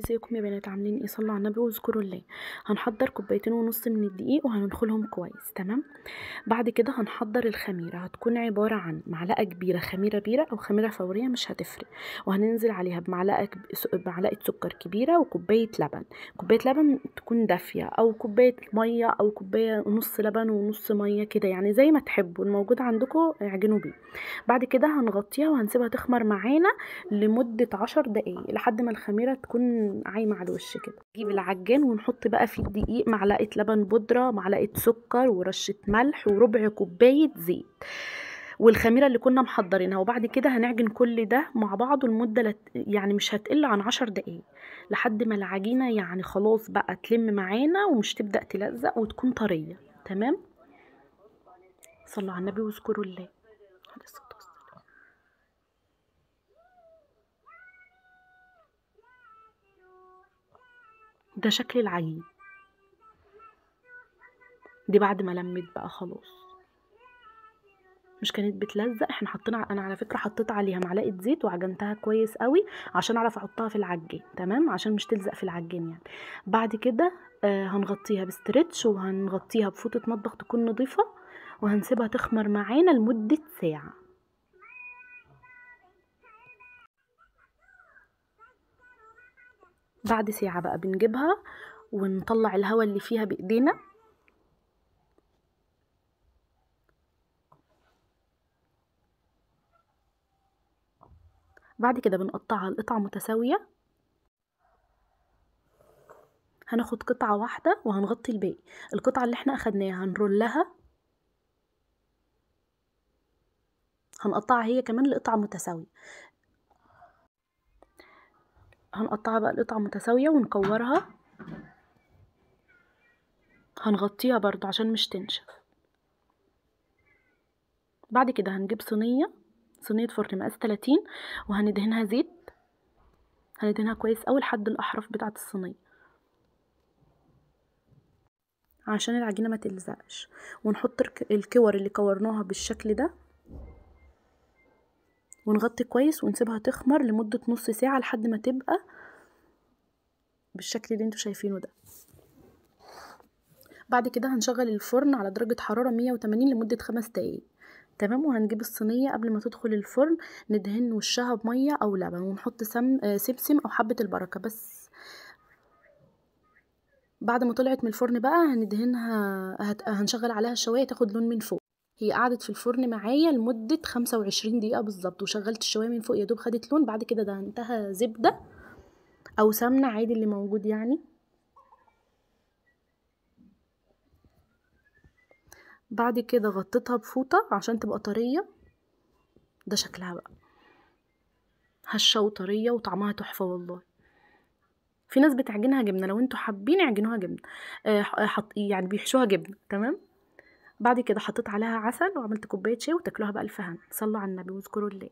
ازيكم يا بنات؟ عاملين ايه؟ صلوا على النبي واذكروا الله. هنحضر 2.5 كوباية من الدقيق وهننخلهم كويس. تمام. بعد كده هنحضر الخميره، هتكون عباره عن معلقه كبيره خميره بيره او خميره فوريه مش هتفرق، وهننزل عليها بمعلقه سكر كبيره وكوبايه لبن. كوبايه لبن تكون دافيه، او كوبايه ميه، او كوبايه نص لبن ونص ميه كده، يعني زي ما تحبوا، الموجود عندكم اعجنوا بيه. بعد كده هنغطيها وهنسيبها تخمر معانا لمدة 10 دقايق لحد ما الخميرة تكون عايمة على الوش كده. نجيب العجان ونحط بقى في الدقيق معلقة لبن بودرة، معلقة سكر، ورشة ملح، وربع كوباية زيت، والخميرة اللي كنا محضرينها. وبعد كده هنعجن كل ده مع بعضه لمدة يعني مش هتقل عن 10 دقايق، لحد ما العجينة يعني خلاص بقى تلم معانا ومش تبدأ تلزق وتكون طرية. تمام. صلوا على النبي واذكروا الله. ده شكل العجين. دي بعد ما لمت بقى خلاص، مش كانت بتلزق. احنا حطينا، انا على فكره حطيت عليها معلقه زيت وعجنتها كويس قوي عشان اعرف احطها في العجين. تمام، عشان مش تلزق في العجين يعني. بعد كده هنغطيها بستريتش، وهنغطيها بفوطه مطبخ تكون نظيفه، وهنسيبها تخمر معانا لمده ساعه. بعد ساعه بقى بنجيبها ونطلع الهواء اللي فيها بايدينا. بعد كده بنقطعها لقطع متساويه. هناخد قطعة واحدة وهنغطي الباقي. القطعة اللي احنا اخدناها هنرولها، هنقطعها هي كمان لقطع متساوية. هنقطعها بقى لقطع متساوية ونكورها. هنغطيها برضو عشان مش تنشف. بعد كده هنجيب صينية فرن مقاس 30، وهندهنها زيت. هندهنها كويس اوي لحد الاحراف بتاعة الصينية عشان العجينة ما تلزقش. ونحط الكور اللي كورناها بالشكل ده، ونغطي كويس ونسيبها تخمر لمدة نص ساعة لحد ما تبقى بالشكل اللي انتوا شايفينه ده. بعد كده هنشغل الفرن على درجة حرارة 180 لمدة 5 دقايق. تمام. وهنجيب الصينية قبل ما تدخل الفرن ندهن وشها بمية او لبن، ونحط سمسم او حبة البركة بس. بعد ما طلعت من الفرن بقى هندهنها، هنشغل عليها الشواية تاخد لون من فوق. هي قعدت في الفرن معايا لمدة 25 دقيقة بالظبط، وشغلت الشواية من فوق يا دوب خدت لون. بعد كده دهنتها زبدة او سمنة عادي اللي موجود يعني. بعد كده غطيتها بفوطة عشان تبقى طرية. ده شكلها بقى هشة وطرية وطعمها تحفة والله. في ناس بتعجنها جبنة، لو انتوا حابين اعجنوها جبنة، يعني بيحشوها جبنة. تمام. بعد كده حطيت عليها عسل وعملت كوباية شاي، وتاكلوها بألف هنا. صلوا على النبي واذكروا الله.